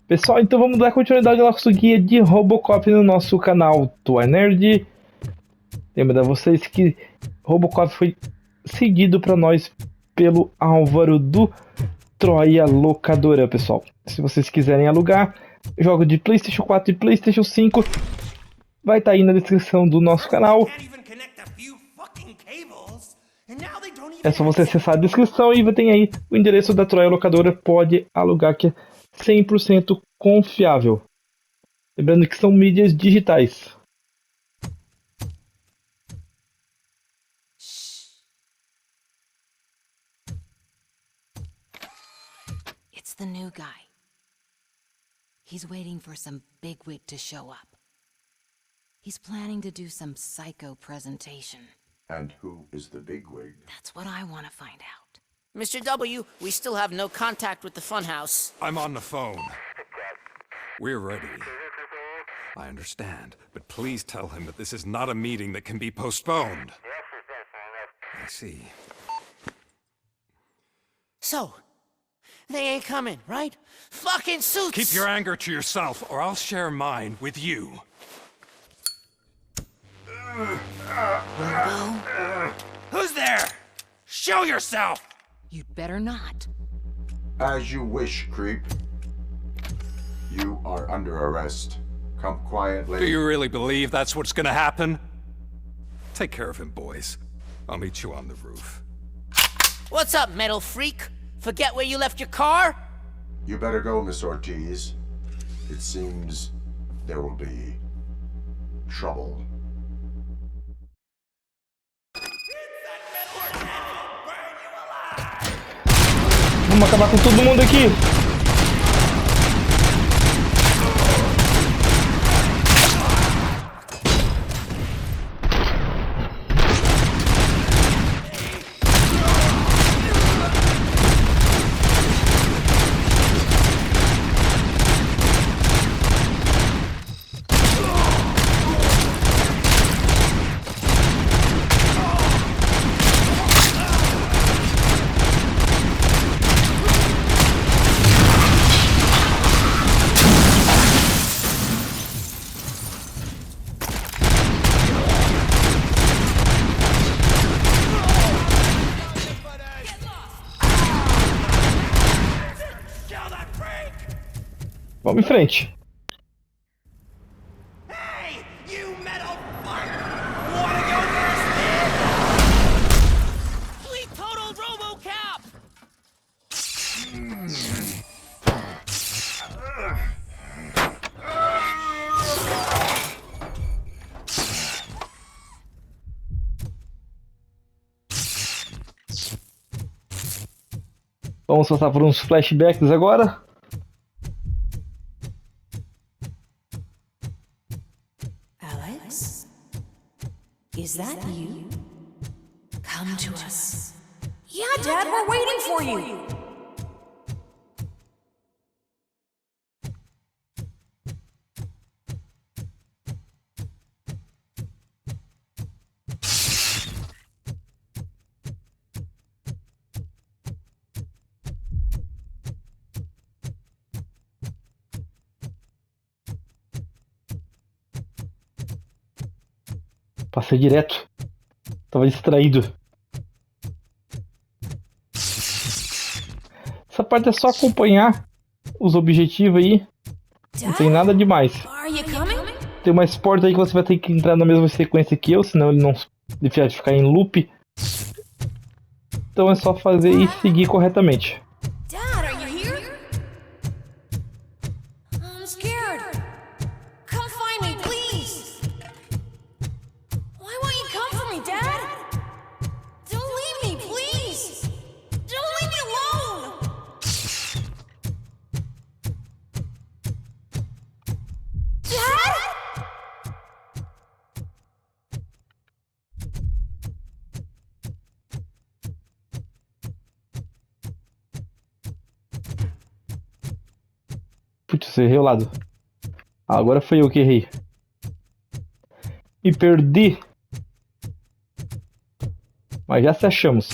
Pessoal, então vamos dar continuidade ao nosso guia de Robocop no nosso canal Toa Nerd. Lembrando a vocês que Robocop foi seguido para nós pelo Álvaro do Troia Locadora, pessoal. Se vocês quiserem alugar jogos de PlayStation 4 e PlayStation 5, vai estar aí na descrição do nosso canal. É só você acessar a descrição e tem aí o endereço da Troia Locadora. Pode alugar, que é 100% confiável. Lembrando que são mídias digitais. It's the new guy. He's waiting for some bigwig to show up. He's planning to do some psycho presentation. And who is the bigwig? That's what I want to find out. Mr. W, we still have no contact with the funhouse. I'm on the phone. We're ready. I understand, but please tell him that this is not a meeting that can be postponed. I see. So, they ain't coming, right? Fucking suits! Keep your anger to yourself, or I'll share mine with you. Robo? Who's there? Show yourself! You'd better not. As you wish, creep. You are under arrest. Come quietly. Do you really believe that's what's gonna happen? Take care of him, boys. I'll meet you on the roof. What's up, metal freak? Forget where you left your car? You better go, Miss Ortiz. It seems there will be trouble. Vamos acabar com todo mundo aqui. Vamos em frente. Hey, you metal fuck! Wanna go first, man? We total Robocop! Vamos passar por uns flashbacks agora. Alex? Is that you? Come to us. Yeah, Dad, we're waiting for you. Passei direto. Tava distraído. Essa parte é só acompanhar os objetivos aí. Não tem nada demais. Are you coming? Tem uma porta aí que você vai ter que entrar na mesma sequência que eu, senão ele vai ficar em loop. Então é só fazer e seguir corretamente. Dad, are you here? I'm scared. Come find me, please. Why won't you come for me, Dad? Don't leave me, please. Don't leave me alone. Dad? Putz, errei o lado. Agora foi eu que errei. Me perdi. Mas já se achamos.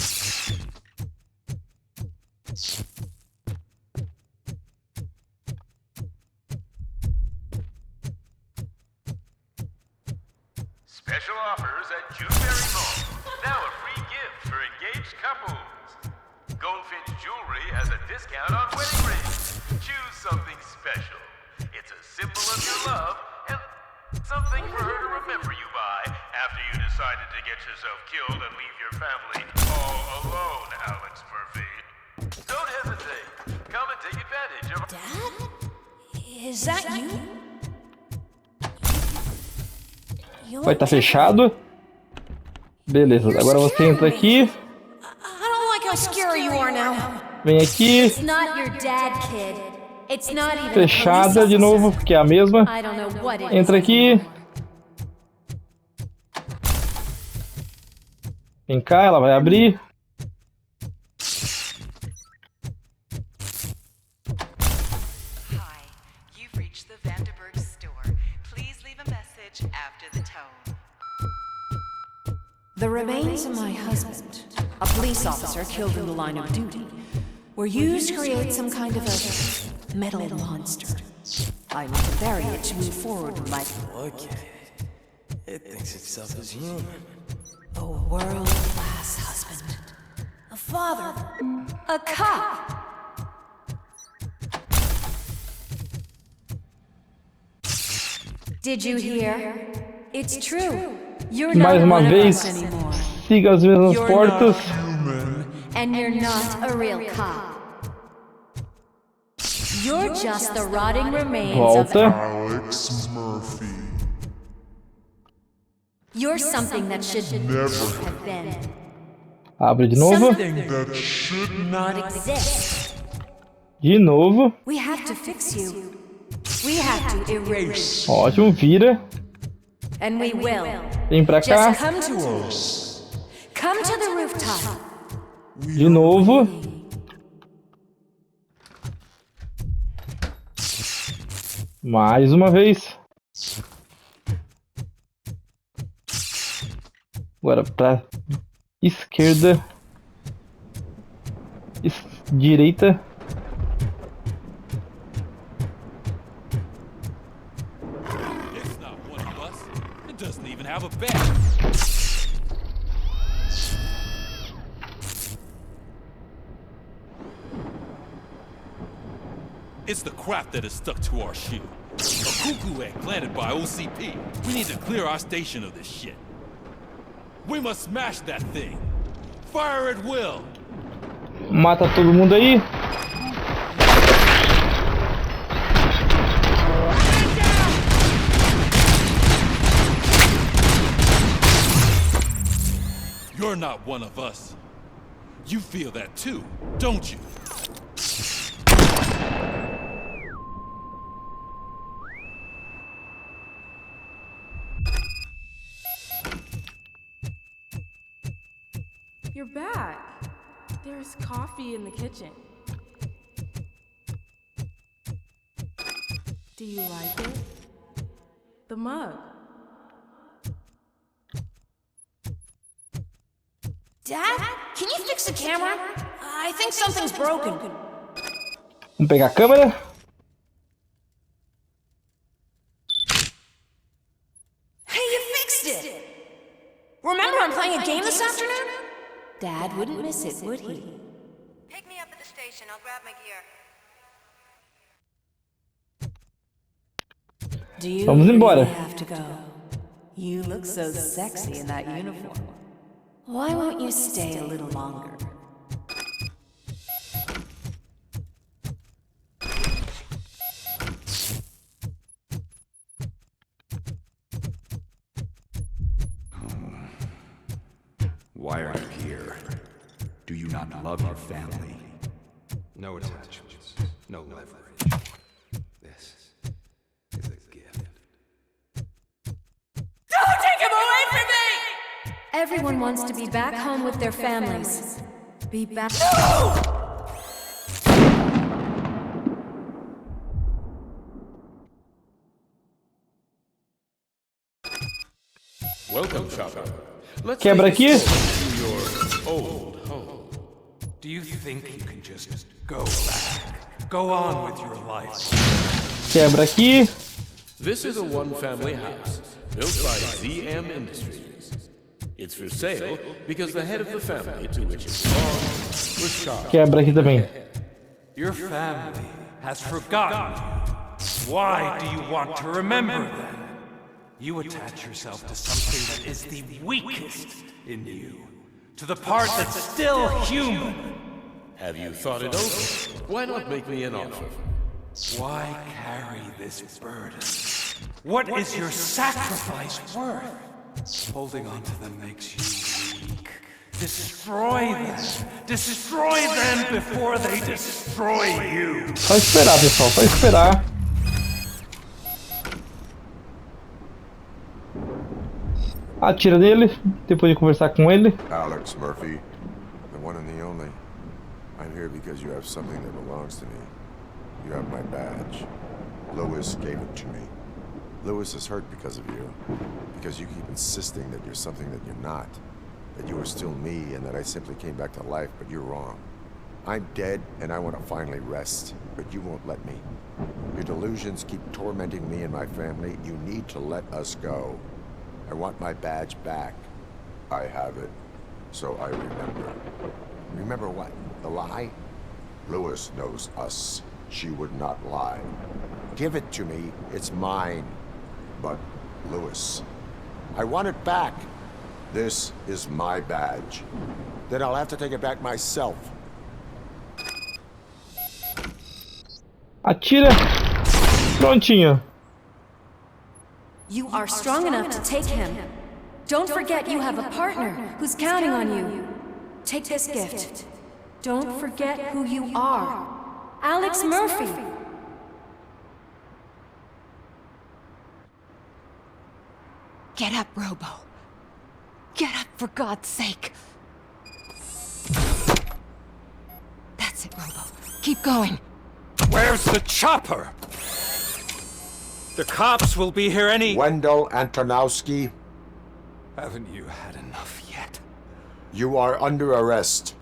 Special offers at Juneberry Mall. Now a free gift for engaged couples. Goldfinch Jewelry has a discount on wedding rings. Choose something special. It's a symbol of your love and something for her to remember you by after you decided to get yourself killed and leave your family all alone, Alex Murphy. Don't hesitate. Come and take advantage of... Dad? Is that you? Vai estar fechado. Beleza, agora você entra aqui. I don't like how scary you are now. Vem aqui. It's not your dad, kid. It's not even Fechada de novo, porque é a mesma. I don't know what it Entra is aqui. anymore. Vem cá, ela vai abrir. Hi, you've reached the Vanderburg store. Please leave a message after the tone. The remains of my husband, a police officer killed in the line of duty, were used to create some kind of a metal monster. I need to bury it to move forward with my... Okay. It thinks itself as human. A world-class husband. A father. A cop. Did you hear? It's true. You're not Mais uma one of vez, us anymore. siga as mesmas You're portas. And you're not a real cop. You're just the rotting remains Volta. of... Alex Murphy. You're something that should never have been. Abre de novo. Something That should not exist. De novo. We have to fix you. We have to erase. Ótimo, vira. And we will. Vem pra cá. Just come to us. Come to the rooftop. De novo. Mais uma vez. Agora pra esquerda. Direita. It's not one of us. It doesn't even have a badge. It's the crap that is stuck to our shield. A cuckoo egg planted by OCP. We need to clear our station of this shit. We must smash that thing. Fire at will. Mata todo mundo aí. You're not one of us. You feel that too, don't you? You're back. There's coffee in the kitchen. Do you like it? The mug. Dad? Can you fix the camera? I think something's broken. Vamos pegar a câmera. Hey, you fixed it! Remember I'm playing a game this afternoon? Dad wouldn't miss it, would he? Pick me up at the station. I'll grab my gear. Do you Vamos embora. really have to go? You look so sexy in that uniform. Why won't you stay a little longer? Why are you here? Do you not love your family? No attachments, no leverage. This is a gift. Don't take him away from me! Everyone wants to be back home with their families. Be back. Welcome, shopper. Let's Quebra take a aqui. stroll through your old home. Do you think you can just go back? Go on with your life? Quebra aqui. This is a one-family house. built by ZM Industries. It's for sale because the head of the family to which it belongs was shot. Quebra aqui também. Your family has forgotten you. Why do you want to remember them? You attach yourself to something that is the weakest in you, to the part that's still human. Have you thought it over? Why not make me an offer? Why carry this burden? What is your sacrifice worth? Holding on to them makes you weak. Destroy them! Destroy them before they destroy you! Só esperar, pessoal, só esperar. Atira nele, depois de conversar com ele. Alex Murphy, the one and the only. I'm here because you have something that belongs to me. You have my badge. Lewis gave it to me. Lewis is hurt because of you. Because you keep insisting that you're something that you're not. That you are still me and that I simply came back to life, but you're wrong. I'm dead and I want to finally rest, but you won't let me. Your delusions keep tormenting me and my family. You need to let us go. I want my badge back. I have it, so I remember. Remember what? The lie? Lewis knows us. She would not lie. Give it to me. It's mine. But, Lewis, I want it back. This is my badge. Then I'll have to take it back myself. Atira. Prontinho. You are strong enough to take him. Don't forget you have a partner who's counting on you. Take this gift. Don't forget who you are. Alex Murphy. Get up, Robo. Get up, for God's sake. That's it, Robo. Keep going. Where's the chopper? The cops will be here any... Wendell Antonowski. Haven't you had enough yet? You are under arrest.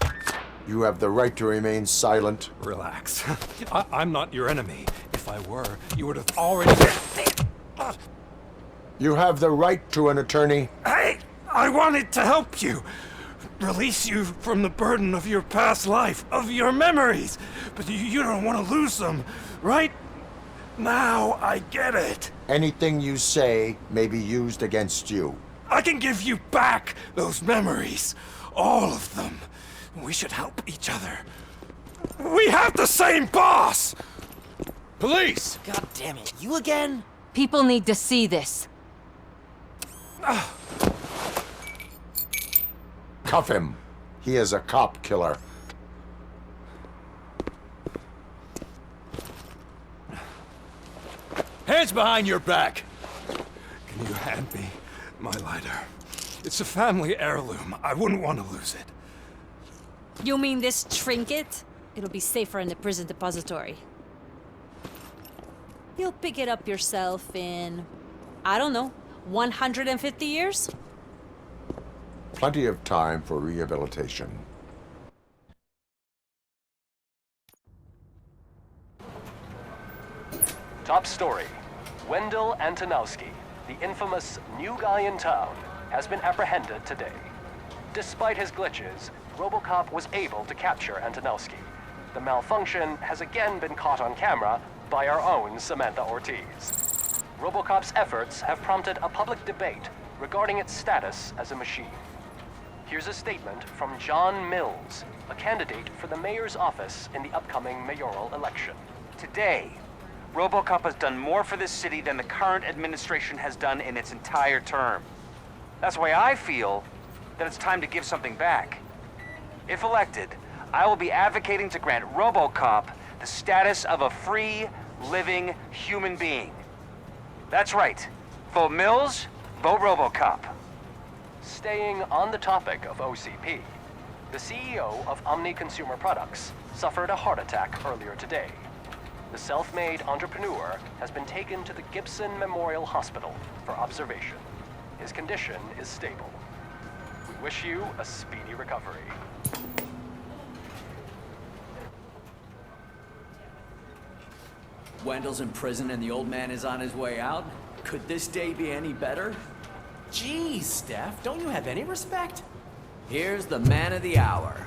You have the right to remain silent. Relax. I'm not your enemy. If I were, you would have already... You have the right to an attorney. Hey! I wanted to help you. Release you from the burden of your past life, of your memories. But you don't want to lose them, right? Now I get it. Anything you say may be used against you. I can give you back those memories. All of them. We should help each other. We have the same boss! Police! God damn it, you again? People need to see this. Cuff him. He is a cop killer. Hands behind your back! Can you hand me my lighter? It's a family heirloom. I wouldn't want to lose it. You mean this trinket? It'll be safer in the prison depository. You'll pick it up yourself in, I don't know, 150 years? Plenty of time for rehabilitation. Top story. Wendell Antonowski, the infamous new guy in town, has been apprehended today. Despite his glitches, Robocop was able to capture Antonowski. The malfunction has again been caught on camera by our own Samantha Ortiz. Robocop's efforts have prompted a public debate regarding its status as a machine. Here's a statement from John Mills, a candidate for the mayor's office in the upcoming mayoral election. Today, Robocop has done more for this city than the current administration has done in its entire term. That's why I feel that it's time to give something back. If elected, I will be advocating to grant Robocop the status of a free, living human being. That's right. Vote Mills, vote Robocop. Staying on the topic of OCP, the CEO of Omni Consumer Products suffered a heart attack earlier today. The self-made entrepreneur has been taken to the Gibson Memorial Hospital for observation. His condition is stable. We wish you a speedy recovery. Wendell's in prison and the old man is on his way out? Could this day be any better? Geez, Steph, don't you have any respect? Here's the man of the hour.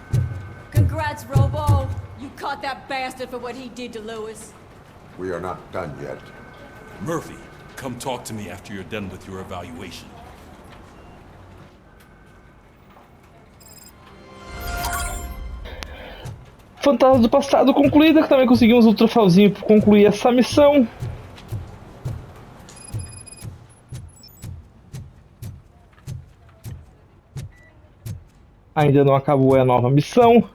Congrats, Robo! You caught that bastard for what he did to Lewis. We are not done yet. Murphy, come talk to me after you're done with your evaluation. Fantasma do passado concluída, também conseguimos um troféuzinho para concluir essa missão. Ainda não acabou a nova missão.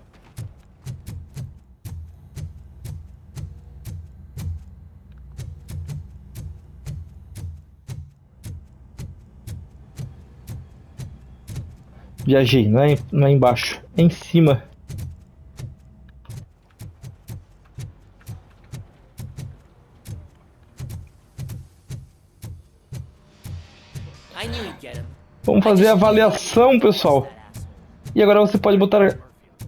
Viajei, não é embaixo, é em cima. Vamos fazer a avaliação, pessoal. E agora você pode botar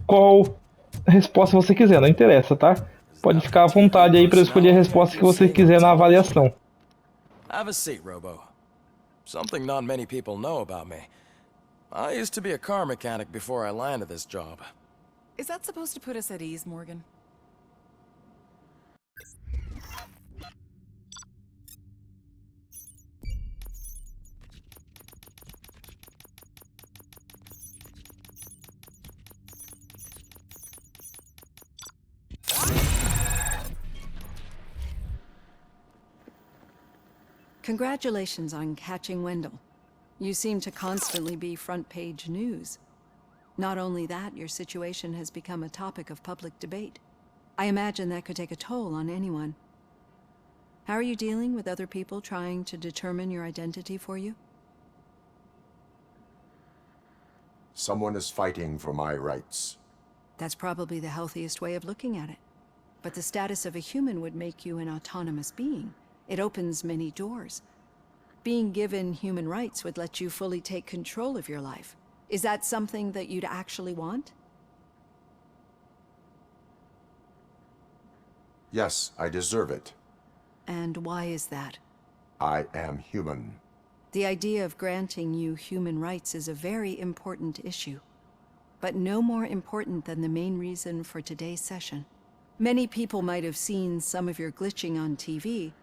qual resposta você quiser, não interessa, tá? Pode ficar à vontade aí para escolher a resposta que você quiser na avaliação. Have a seat, Robo. Something not many people know about me. I used to be a car mechanic before I landed this job. Is that supposed to put us at ease, Morgan? Congratulations on catching Wendell. You seem to constantly be front-page news. Not only that, your situation has become a topic of public debate. I imagine that could take a toll on anyone. How are you dealing with other people trying to determine your identity for you? Someone is fighting for my rights. That's probably the healthiest way of looking at it. But the status of a human would make you an autonomous being. It opens many doors. Being given human rights would let you fully take control of your life. Is that something that you'd actually want? Yes, I deserve it. And why is that? I am human. The idea of granting you human rights is a very important issue, but no more important than the main reason for today's session. Many people might have seen some of your glitching on TV,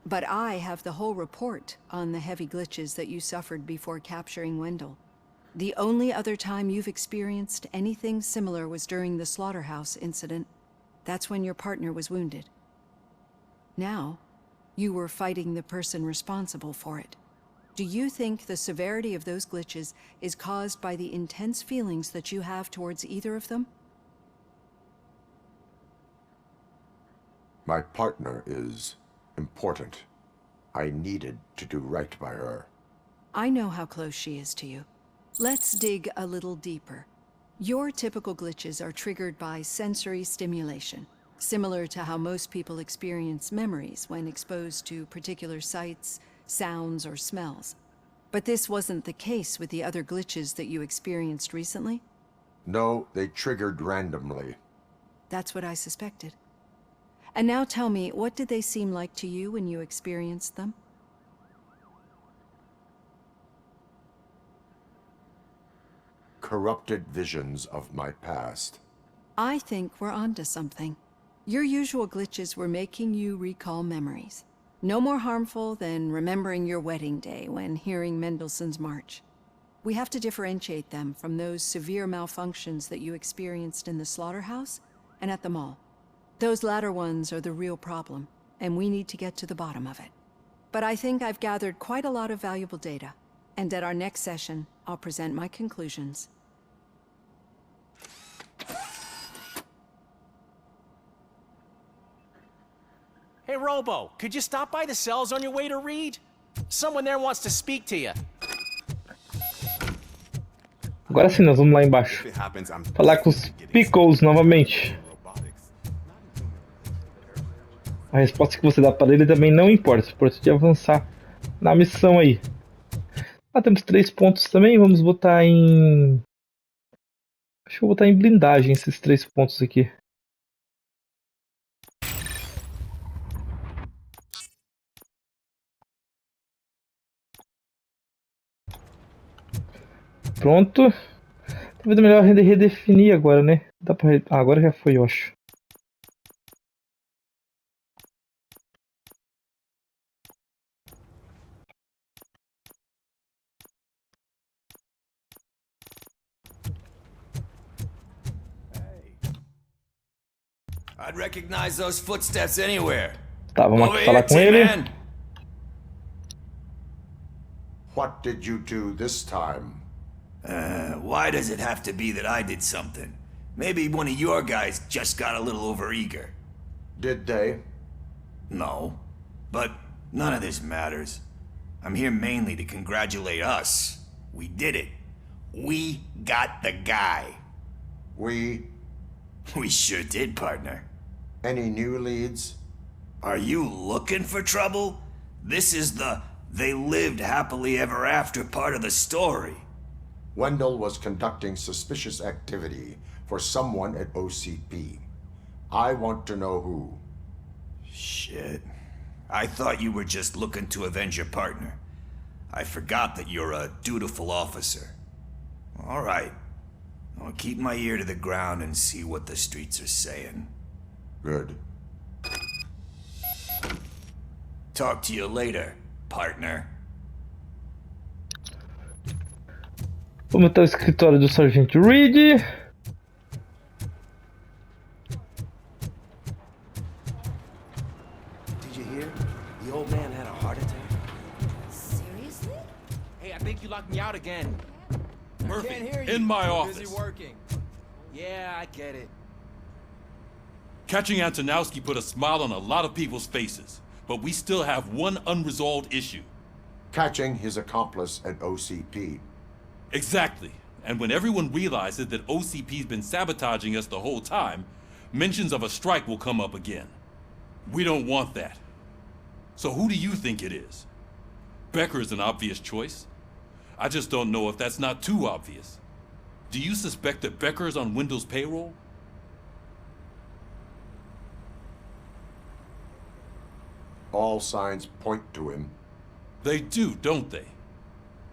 but I have the whole report on the heavy glitches that you suffered before capturing Wendell. The only other time you've experienced anything similar was during the slaughterhouse incident. That's when your partner was wounded. Now, you were fighting the person responsible for it. Do you think the severity of those glitches is caused by the intense feelings that you have towards either of them? My partner is important. I needed to do right by her. I know how close she is to you. Let's dig a little deeper. Your typical glitches are triggered by sensory stimulation, similar to how most people experience memories when exposed to particular sights, sounds, or smells. But this wasn't the case with the other glitches that you experienced recently? No, they triggered randomly. That's what I suspected. And now tell me, what did they seem like to you when you experienced them? Corrupted visions of my past. I think we're onto something. Your usual glitches were making you recall memories. No more harmful than remembering your wedding day when hearing Mendelssohn's March. We have to differentiate them from those severe malfunctions that you experienced in the slaughterhouse and at the mall. Those latter ones are the real problem, and we need to get to the bottom of it. But I think I've gathered quite a lot of valuable data, and at our next session, I'll present my conclusions. Hey, Robo, could you stop by the cells on your way to read? Someone there wants to speak to you. Agora sim, nós vamos lá embaixo. Falar com os Pickles novamente. A resposta que você dá para ele também não importa. O importante é avançar na missão aí. Ah, temos 3 pontos também. Vamos botar em... Acho que eu vou botar em blindagem esses 3 pontos aqui. Pronto. Talvez é melhor redefinir agora, né? Dá pra... Ah, agora já foi, eu acho. I'd recognize those footsteps anywhere. Tá, vamos aqui falar com ele. What did you do this time? Why does it have to be that I did something? Maybe one of your guys just got a little overeager. Did they? No. But none of this matters. I'm here mainly to congratulate us. We did it. We got the guy. We sure did, partner. Any new leads? Are you looking for trouble? This is the they lived happily ever after part of the story. Wendell was conducting suspicious activity for someone at OCP. I want to know who. Shit. I thought you were just looking to avenge your partner. I forgot that you're a dutiful officer. All right. I'll keep my ear to the ground and see what the streets are saying. Good. Talk to you later, partner. Vamos até o escritório do Sargento Reed. Did you hear? The old man had a heart attack. Seriously? Hey, I think you locked me out again. Murphy, Can't hear you. in my You're office. Busy working. Yeah, I get it. Catching Antonowski put a smile on a lot of people's faces, but we still have one unresolved issue. Catching his accomplice at OCP. Exactly. And when everyone realizes that OCP's been sabotaging us the whole time, mentions of a strike will come up again. We don't want that. So who do you think it is? Becker is an obvious choice. I just don't know if that's not too obvious. Do you suspect that Becker is on Wendell's payroll? All signs point to him. They do, don't they?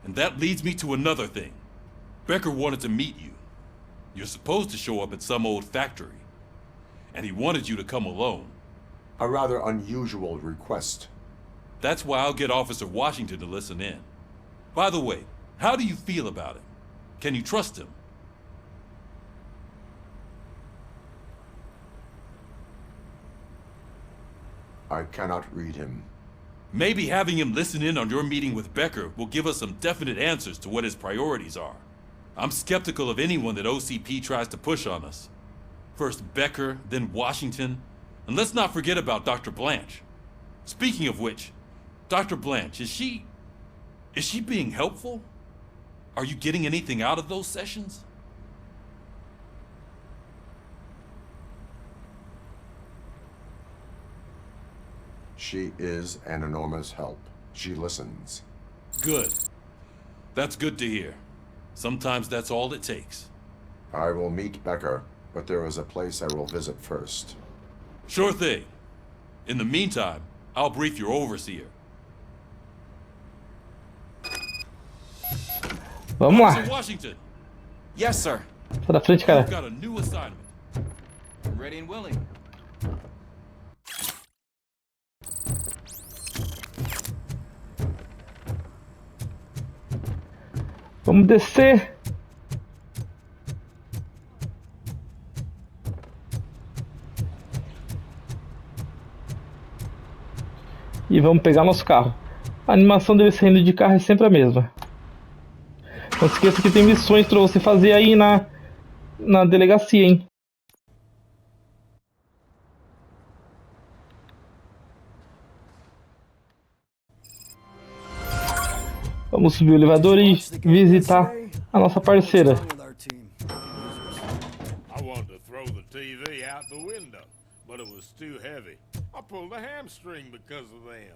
And that leads me to another thing. Becker wanted to meet you. You're supposed to show up at some old factory. And he wanted you to come alone. A rather unusual request. That's why I'll get Officer Washington to listen in. By the way, how do you feel about him? Can you trust him? I cannot read him. Maybe having him listen in on your meeting with Becker will give us some definite answers to what his priorities are. I'm skeptical of anyone that OCP tries to push on us. First Becker, then Washington. And let's not forget about Dr. Blanche. Speaking of which, Dr. Blanche, is she being helpful? Are you getting anything out of those sessions? She is an enormous help. She listens. Good. That's good to hear. Sometimes that's all it takes. I will meet Becker, but there is a place I will visit first. Sure thing. In the meantime, I'll brief your overseer. Vamos lá. Officer Washington. Yes, sir. Sai da frente, cara. You've got a new assignment. I'm ready and willing. Vamos descer. E vamos pegar nosso carro. A animação dele saindo de carro é sempre a mesma. Não se esqueça que tem missões pra você fazer aí na delegacia, hein? Vamos subir o elevador e visitar a nossa parceira. I wanted to throw the TV out the window, but it was too heavy. I pulled a hamstring because of them.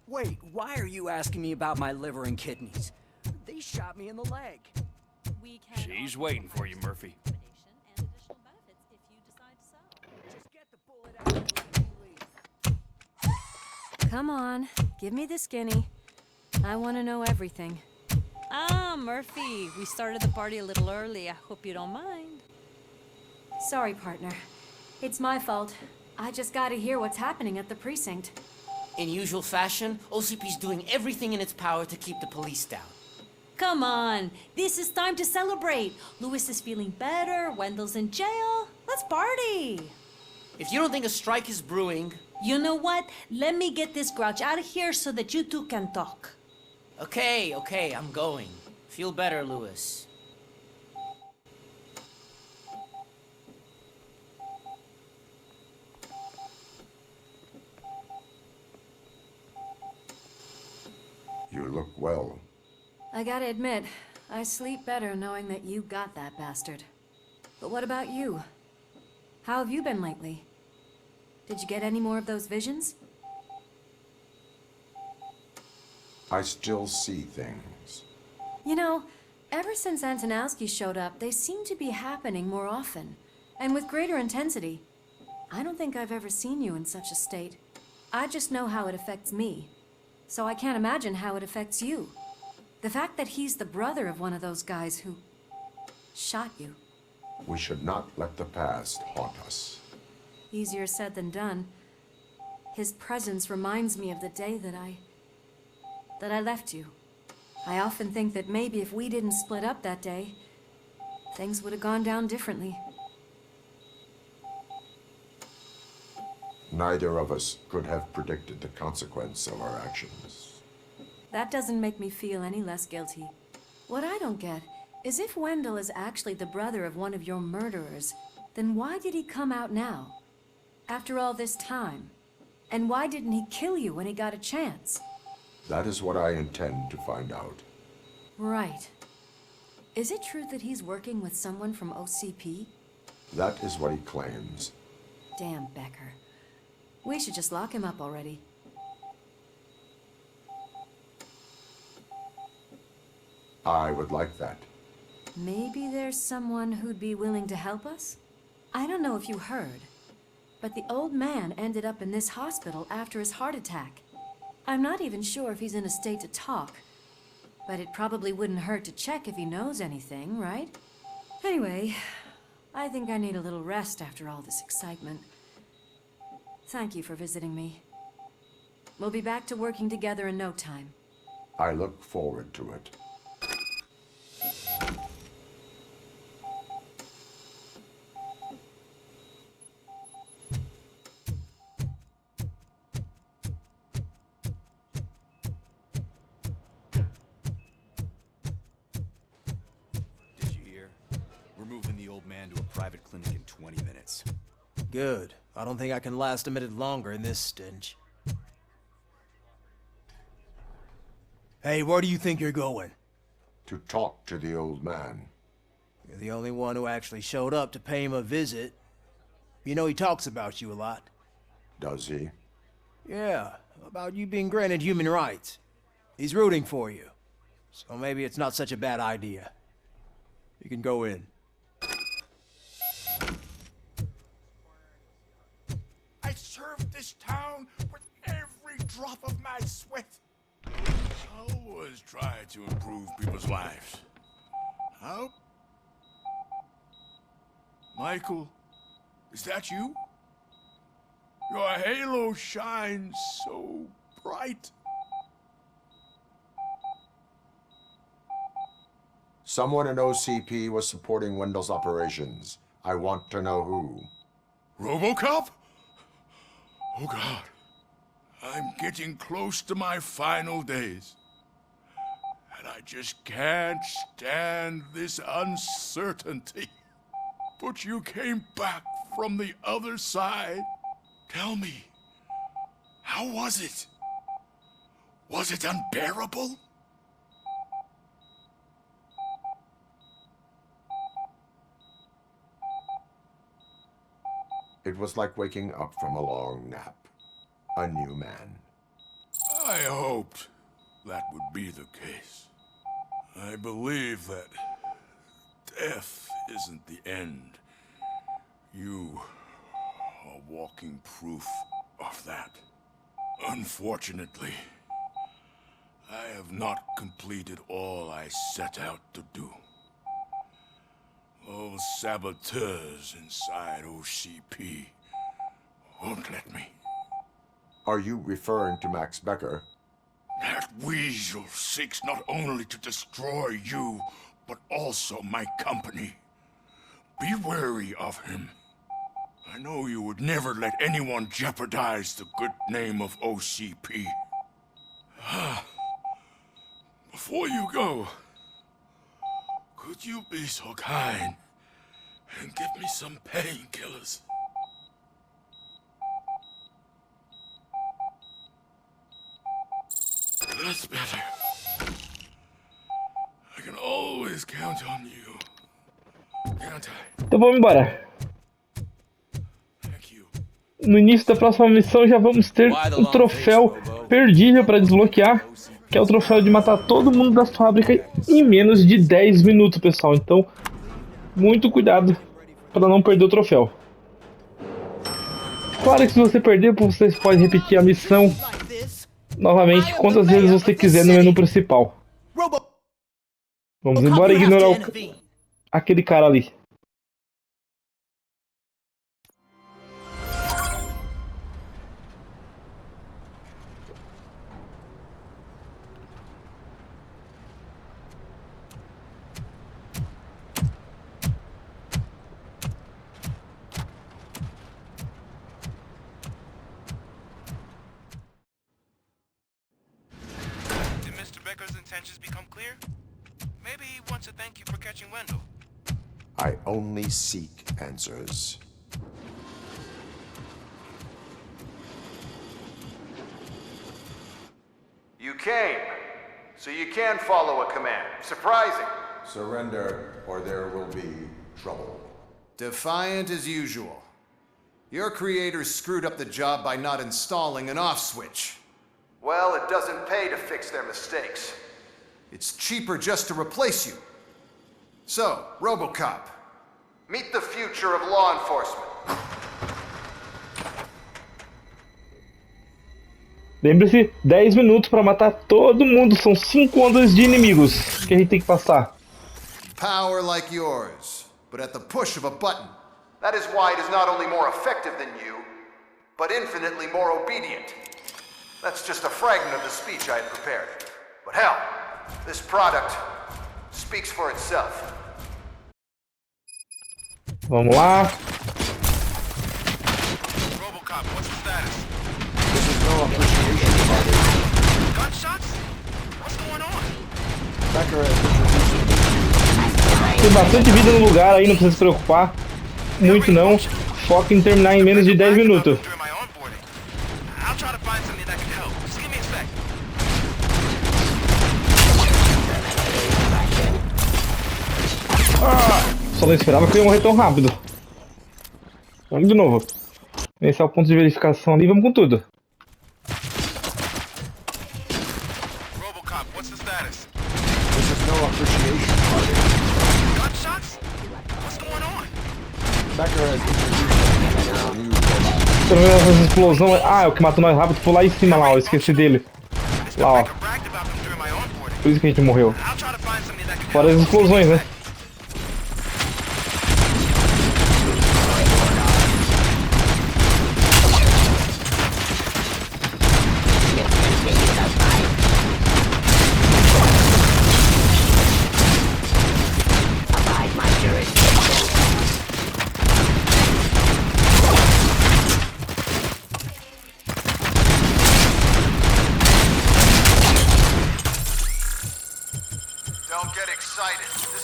Wait, why are you asking me about my liver and kidneys? They shot me in the leg. She's waiting for you, Murphy. Come on, give me the skinny. I want to know everything. Ah, Murphy, we started the party a little early. I hope you don't mind. Sorry, partner. It's my fault. I just gotta hear what's happening at the precinct. In usual fashion, OCP's doing everything in its power to keep the police down. Come on, this is time to celebrate. Louis is feeling better, Wendell's in jail. Let's party. If you don't think a strike is brewing... You know what? Let me get this grouch out of here so that you two can talk. Okay, I'm going. Feel better, Louis. You look well. I gotta admit, I sleep better knowing that you got that bastard. But what about you? How have you been lately? Did you get any more of those visions? I still see things. You know, ever since Antonowski showed up, they seem to be happening more often, and with greater intensity. I don't think I've ever seen you in such a state. I just know how it affects me, so I can't imagine how it affects you. The fact that he's the brother of one of those guys who shot you. We should not let the past haunt us. Easier said than done. His presence reminds me of the day that I left you. I often think that maybe if we didn't split up that day, things would have gone down differently. Neither of us could have predicted the consequence of our actions. That doesn't make me feel any less guilty. What I don't get is if Wendell is actually the brother of one of your murderers, then why did he come out now? After all this time? And why didn't he kill you when he got a chance? That is what I intend to find out. Right. Is it true that he's working with someone from OCP? That is what he claims. Damn Becker. We should just lock him up already. I would like that. Maybe there's someone who'd be willing to help us? I don't know if you heard, but the old man ended up in this hospital after his heart attack. I'm not even sure if he's in a state to talk, but it probably wouldn't hurt to check if he knows anything, right? Anyway, I think I need a little rest after all this excitement. Thank you for visiting me. We'll be back to working together in no time. I look forward to it. Private clinic in 20 minutes. Good. I don't think I can last a minute longer in this stench. Hey, where do you think you're going? To talk to the old man. You're the only one who actually showed up to pay him a visit. You know he talks about you a lot. Does he? Yeah, about you being granted human rights. He's rooting for you. So maybe it's not such a bad idea. You can go in. I served this town with every drop of my sweat. I always try to improve people's lives. How? Michael, is that you? Your halo shines so bright. Someone in OCP was supporting Wendell's operations. I want to know who. Robocop? Oh God. I'm getting close to my final days. And I just can't stand this uncertainty. But you came back from the other side. Tell me, how was it? Was it unbearable? It was like waking up from a long nap. A new man. I hoped that would be the case. I believe that death isn't the end. You are walking proof of that. Unfortunately, I have not completed all I set out to do. Those saboteurs inside OCP won't let me. Are you referring to Max Becker? That weasel seeks not only to destroy you, but also my company. Be wary of him. I know you would never let anyone jeopardize the good name of OCP. Before you go, could you be so kind and give me some painkillers? That's better. I can always count on you. Can't I? Então vamos embora. No início da próxima missão já vamos ter um troféu perdível para desbloquear, que é o troféu de matar todo mundo da fábrica em menos de 10 minutos, pessoal. Então, muito cuidado para não perder o troféu. Claro que se você perder, você pode repetir a missão novamente quantas vezes você quiser no menu principal. Vamos embora e ignorar aquele cara ali. Becker's intentions become clear? Maybe he wants to thank you for catching Wendell. I only seek answers. You came, so you can follow a command. Surprising. Surrender, or there will be trouble. Defiant as usual. Your creators screwed up the job by not installing an off switch. Well, it doesn't pay to fix their mistakes. It's cheaper just to replace you. So, Robocop, meet the future of law enforcement. Lembre-se, 10 minutos para matar todo mundo. São 5 ondas de inimigos que a gente tem que passar. Power like yours, but at the push of a button. That is why it is not only more effective than you, but infinitely more obedient. That's just a fragment of the speech I had prepared. But hell, this product speaks for itself. Vamos lá. Robocop, what's the status? This is no appreciation party. Gunshots? What's going on? Becker has introduced. Tem bastante vida no lugar aí, não precisa se preocupar. Muito não. Foca em terminar em menos de 10 minutos. I'll try to find something that can help. Just give me a sec. Só não esperava que eu ia morrer tão rápido. Vamos de novo. Esse é o ponto de verificação ali, vamos com tudo. Robocop, what's the status? This is no appreciation party. Gunshots? What's going on? Becker has introduced a new Pelo menos essa explosão. Ah, é o que matou nós rápido foi lá em cima lá, ó. Esqueci dele. Lá, ó. Por isso que a gente morreu. Fora as explosões, né?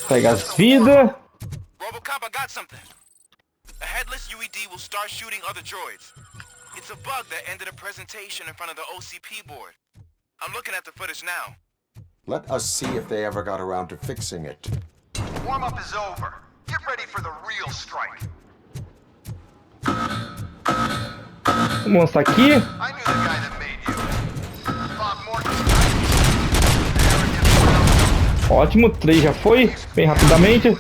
Pega as vidas. Robocop, I got something. A headless UED will start shooting other droids. It's a bug that ended a presentation in front of the OCP board. I'm looking at the footage now. Let us see if they ever got around to fixing it. Warm-up is over. Get ready for the real strike. Vou mostrar aqui. I knew the guy that made you. Bob Morton. Ótimo, 3 já foi, bem rapidamente.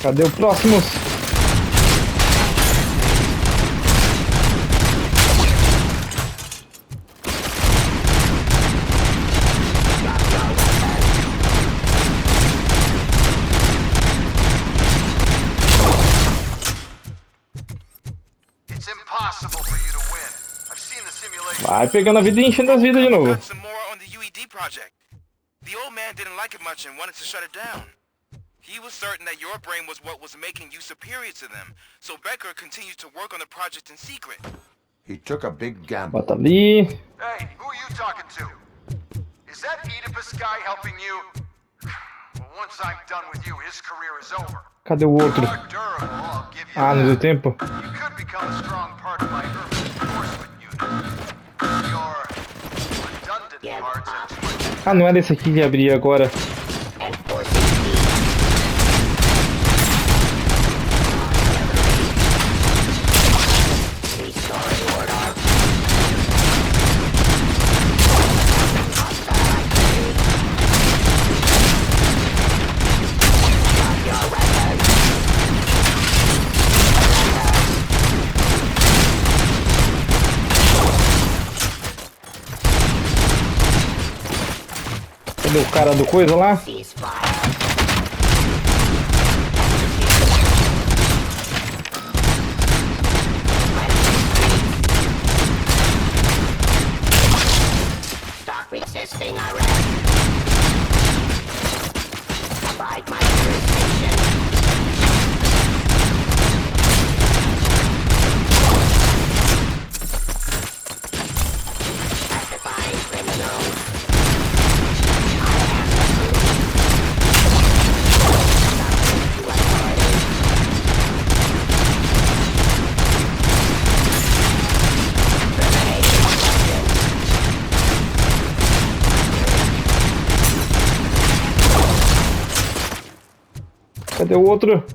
Cadê o próximo? Vai pegando a vida e enchendo as vidas de novo. The old man didn't like it much and wanted to shut it down. He was certain that your brain was what was making you superior to them, so Becker continued to work on the project in secret. He took a big gamble. Bota ali. Hey, who are you talking to? Is that Oedipus guy helping you? Well, once I'm done with you, his career is over. Cadê o outro? Ah, não deu tempo. You could become a strong part of my urban enforcement unit. Your redundant parts are too much. Ah, não é desse aqui que abri agora. Cadê o cara do coisa lá? Stop resisting arrest. Abide my jurisdiction. Pacifying criminals. Cadê o outro?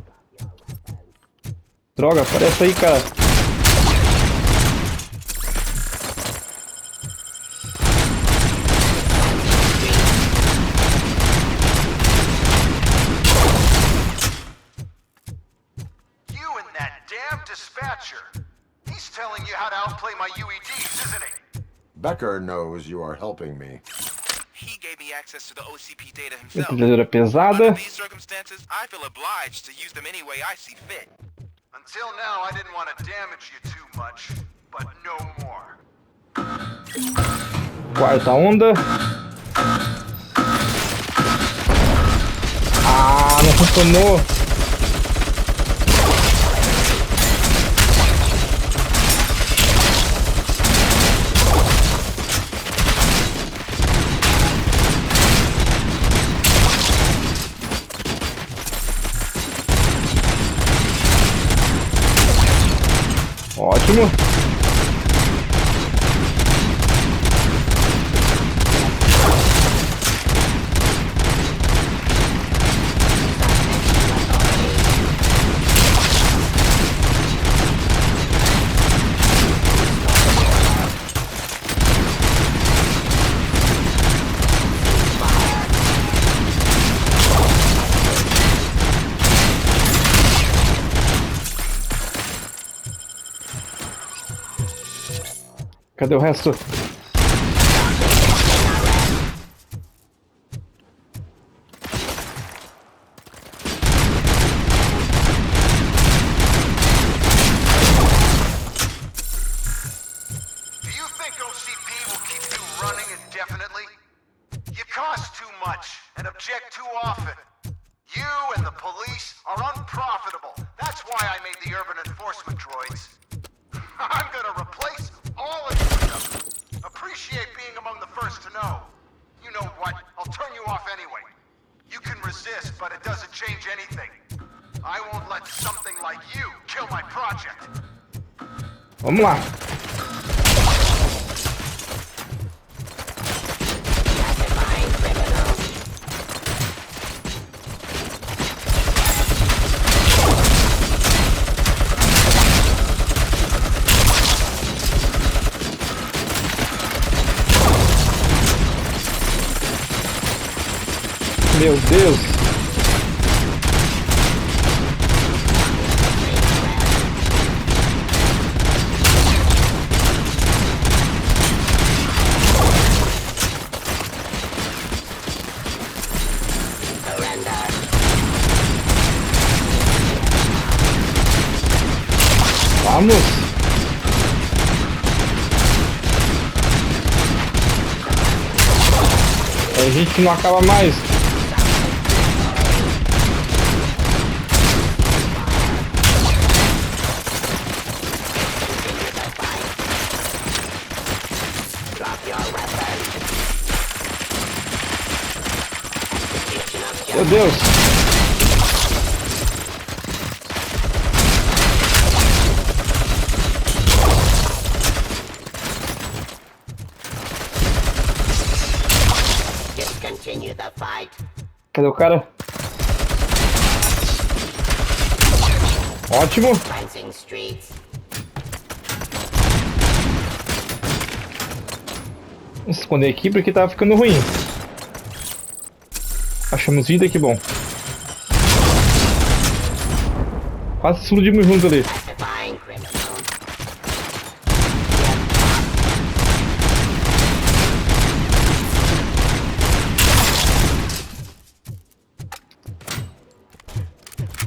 Droga, aparece aí, cara. You and that damn dispatcher. He's telling you how to outplay my UEDs, isn't he? Becker knows you are helping me. He gave me access to the OCP data himself. Metralhadora pesada. Under these circumstances, I feel obliged to use them any way I see fit. Until now, I didn't want to damage you too much, but no more. Quarta onda. Ah, não funcionou. Ótimo. Cadê o resto? Vamos lá. Meu Deus. Vamos. A gente não acaba mais. Meu Deus. Discontinue the fight. Cadê o cara? Ótimo. Cleansing streets. Vamos esconder aqui porque tava ficando ruim. Achamos vida, que bom. Quase explodimos juntos ali.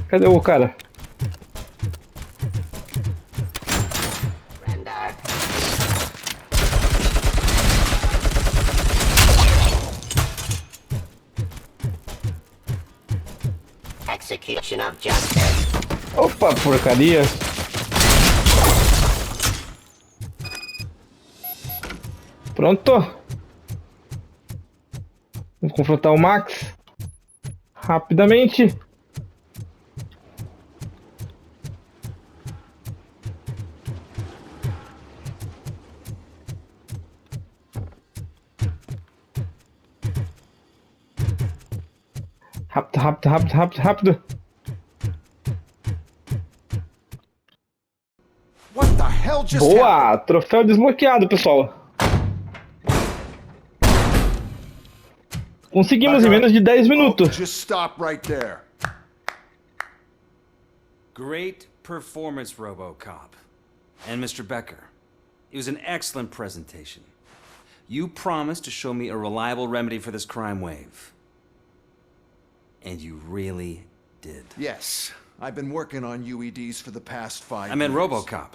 Cadê o cara? Execution of justice. Opa, porcaria. Pronto. Vamos confrontar o Max. Rapidamente. Rápido, rápido, rápido, rápido, rápido. What the hell just Boa! Troféu desbloqueado, pessoal. Conseguimos em menos de 10 minutos. Just stop right there. Great performance, Robocop. And Mr. Becker. It was an excellent presentation. You promised to show me a reliable remedy for this crime wave. And you really did. Yes, I've been working on UEDs for the past 5 years. I meant Robocop.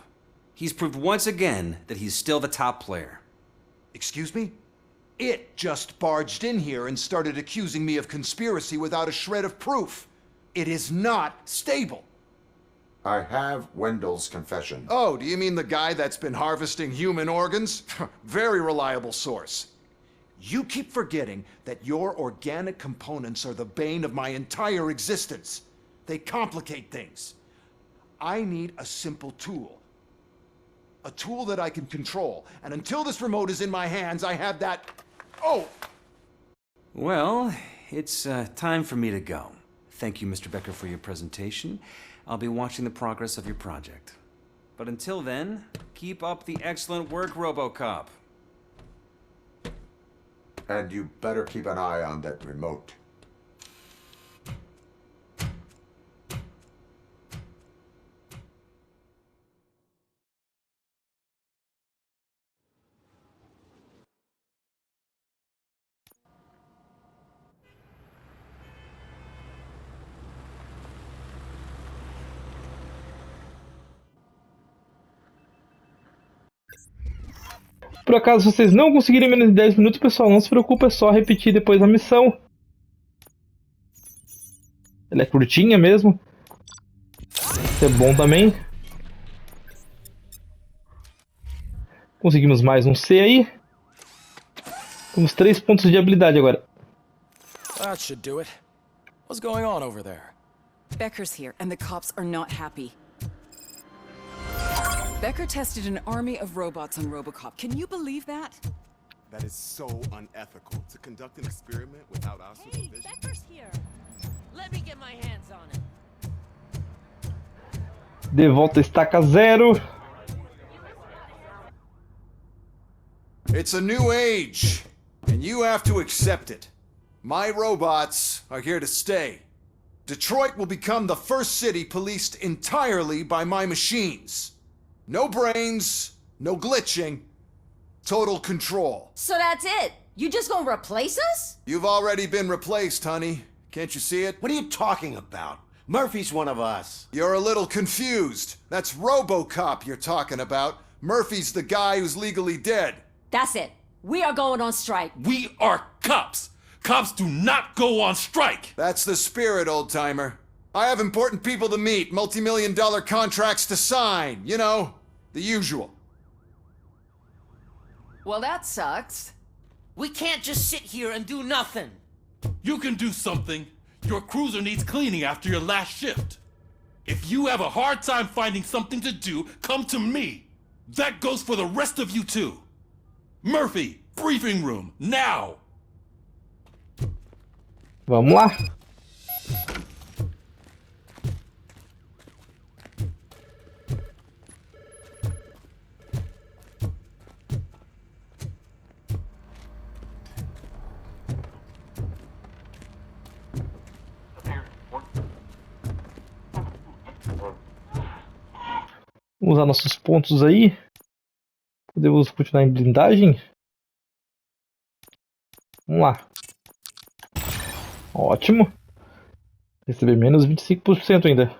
He's proved once again that he's still the top player. Excuse me? It just barged in here and started accusing me of conspiracy without a shred of proof. It is not stable. I have Wendell's confession. Oh, do you mean the guy that's been harvesting human organs? Very reliable source. You keep forgetting that your organic components are the bane of my entire existence. They complicate things. I need a simple tool. A tool that I can control. And until this remote is in my hands, I have that... Oh! Well, it's time for me to go. Thank you, Mr. Becker, for your presentation. I'll be watching the progress of your project. But until then, keep up the excellent work, Robocop. And you better keep an eye on that remote. Por acaso vocês não conseguirem menos de 10 minutos, pessoal, não se preocupe, é só repetir depois a missão. Ela é curtinha mesmo. Isso é bom também. Conseguimos mais um C aí. Temos 3 pontos de habilidade agora. That should do it. What's going on over there? Becker's here, and the cops are not happy. Becker tested an army of robots on Robocop. Can you believe that? That is so unethical, to conduct an experiment without our supervision. Hey, Becker's here. Let me get my hands on him. De volta estaca 0. It's a new age, and you have to accept it. My robots are here to stay. Detroit will become the first city policed entirely by my machines. No brains, no glitching, total control. So that's it? You just gonna replace us? You've already been replaced, honey. Can't you see it? What are you talking about? Murphy's one of us. You're a little confused. That's Robocop you're talking about. Murphy's the guy who's legally dead. That's it. We are going on strike. We are cops. Cops do not go on strike. That's the spirit, old-timer. I have important people to meet, multi-million-dollar contracts to sign. You know, the usual. Well, that sucks. We can't just sit here and do nothing. You can do something. Your cruiser needs cleaning after your last shift. If you have a hard time finding something to do, come to me. That goes for the rest of you too. Murphy, briefing room, now! Vamos lá. Vamos usar nossos pontos aí. Podemos continuar em blindagem. Vamos lá. Ótimo. Receber menos 25% ainda.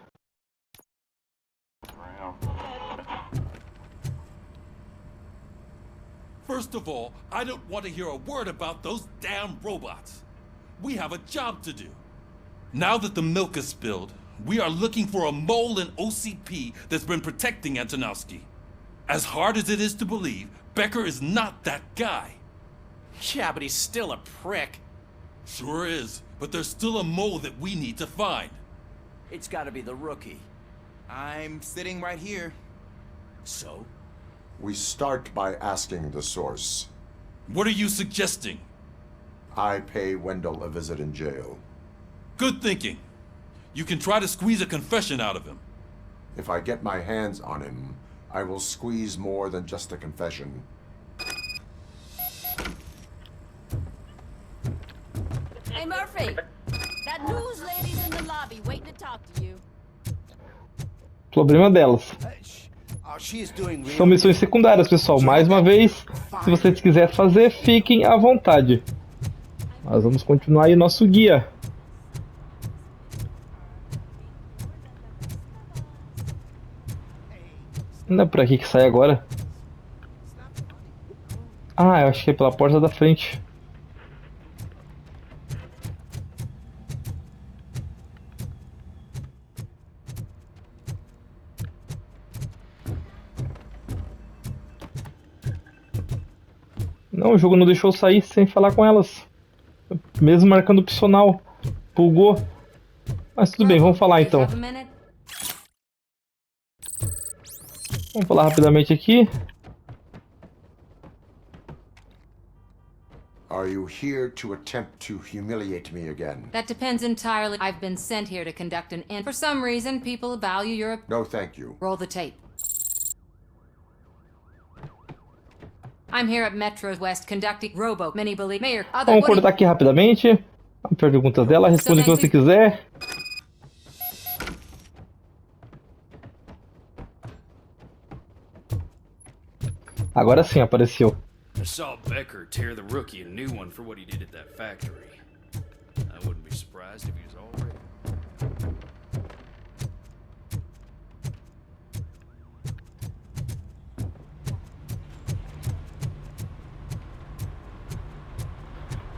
First of all, I don't want to hear a word about those damn robots. We have a job to do. Now that the milk is spilled, we are looking for a mole in OCP that's been protecting Antonowski. As hard as it is to believe, Becker is not that guy. Yeah, but he's still a prick. Sure is, but there's still a mole that we need to find. It's gotta be the rookie. I'm sitting right here. So? We start by asking the source. What are you suggesting? I pay Wendell a visit in jail. Good thinking. You can try to squeeze a confession out of him. If I get my hands on him, I will squeeze more than just a confession. Hey, Murphy! That news lady's in the lobby waiting to talk to you. Problema delas. São missões secundárias, pessoal. Mais uma vez, se vocês quiserem fazer, fiquem à vontade. Nós vamos continuar aí nosso guia. Não é por aqui que sai agora? Ah, eu acho que é pela porta da frente. Não, o jogo não deixou eu sair sem falar com elas. Mesmo marcando opcional. Bugou. Mas tudo bem, vamos falar então. Vamos falar rapidamente aqui. Are you here to attempt to humiliate me again? That depends entirely. I've been sent here to conduct an for some reason, people value your... No, thank you. Roll the tape. I'm here at Metro West conducting Robo. Many believe Mayor. Vamos cortar aqui rapidamente. A pergunta dela, responde o que você quiser. Agora sim apareceu. I saw Becker tear the rookie a new one for what he did at that factory. I wouldn't be surprised if he was already.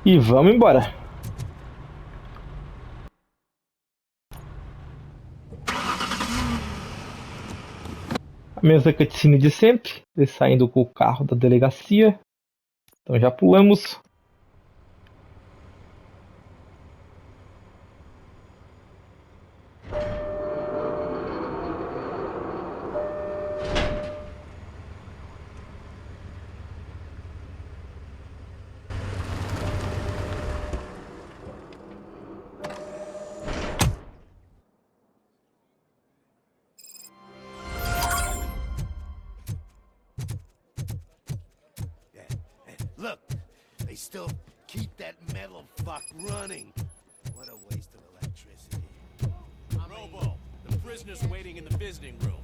E vamos embora. A mesma cutscene de sempre, eles saindo com o carro da delegacia. Então já pulamos. Look, they still keep that metal fuck running. What a waste of electricity. Robo, the prisoner's waiting in the visiting room.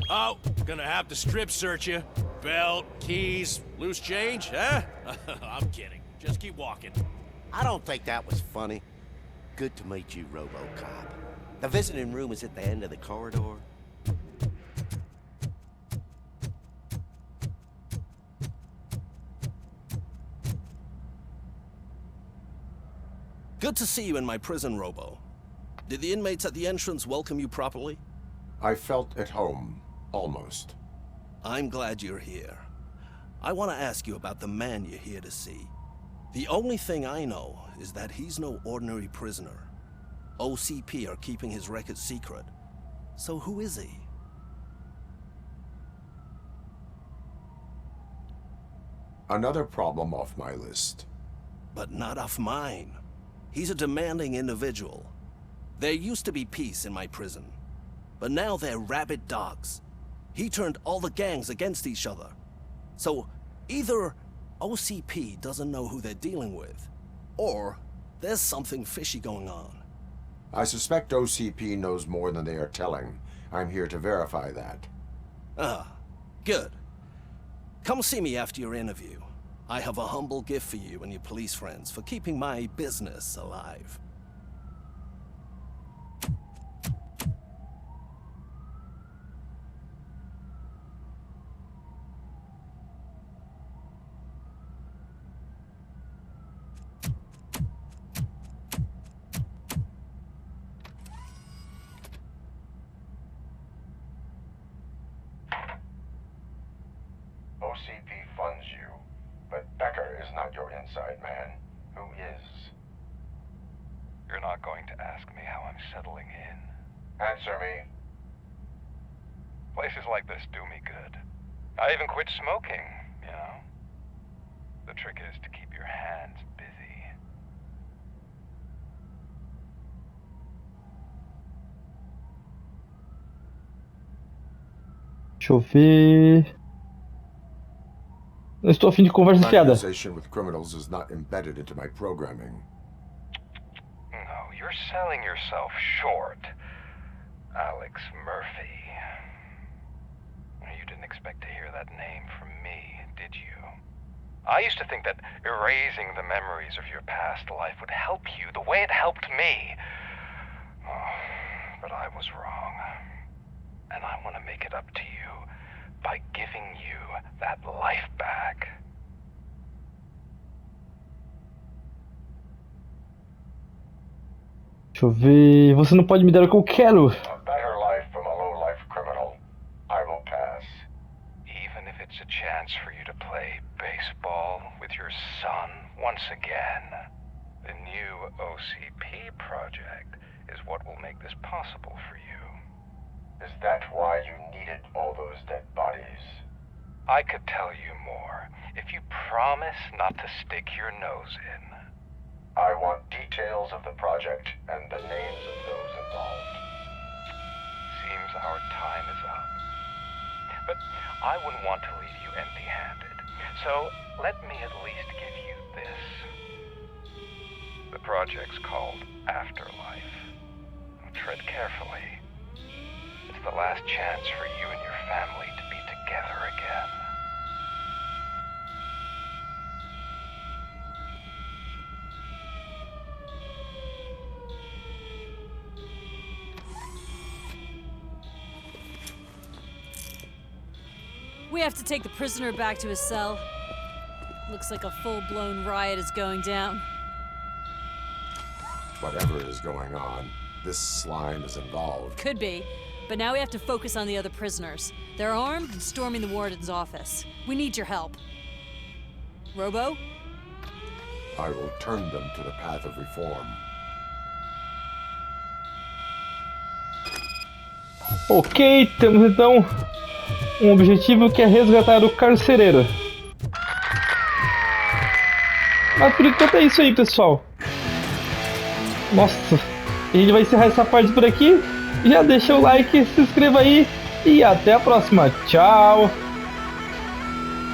Oh, gonna have to strip search you. Belt, keys, loose change, huh? I'm kidding. Just keep walking. I don't think that was funny. Good to meet you, Robocop. The visiting room is at the end of the corridor. Good to see you in my prison, Robo. Did the inmates at the entrance welcome you properly? I felt at home, almost. I'm glad you're here. I want to ask you about the man you're here to see. The only thing I know is that he's no ordinary prisoner. OCP are keeping his record secret. So who is he? Another problem off my list. But not off mine. He's a demanding individual. There used to be peace in my prison, but now they're rabid dogs. He turned all the gangs against each other. So either OCP doesn't know who they're dealing with, or there's something fishy going on. I suspect OCP knows more than they are telling. I'm here to verify that. Ah, good. Come see me after your interview. I have a humble gift for you and your police friends for keeping my business alive. OCP funds you, but Becker is not your inside man. Who is? You're not going to ask me how I'm settling in. Answer me. Places like this do me good. I even quit smoking, you know? The trick is to keep your hands busy. Deixa eu ver. Não estou a fim de conversa fiada. Conversation with criminals is not embedded into my programming. No, you're selling yourself short, Alex Murphy. You didn't expect to hear that name from me, did you? I used to think that erasing the memories of your past life would help you the way it helped me. Oh, but I was wrong. And I want to make it up to you by giving you that life back. Deixa eu ver. Você não pode me dar o que eu quero. A better life from a low-life criminal. I will pass. Even if it's a chance for you to play baseball with your son once again. The new OCP project is what will make this possible for you. Is that why you needed all those dead bodies? I could tell you more if you promise not to stick your nose in. I want details of the project and the names of those involved. Seems our time is up. But I wouldn't want to leave you empty-handed. So let me at least give you this. The project's called Afterlife. Tread carefully. It's the last chance for you and your family to be together again. We have to take the prisoner back to his cell. Looks like a full-blown riot is going down. Whatever is going on, this slime is involved. Could be. But now we have to focus on the other prisoners. They're armed and storming the warden's office. We need your help. Robo? I will turn them to the path of reform. Ok, temos então um objetivo que é resgatar o carcereiro. Mas por enquanto é isso aí, pessoal. Nossa, a gente vai encerrar essa parte por aqui. Já deixa o like, se inscreva aí e até a próxima. Tchau!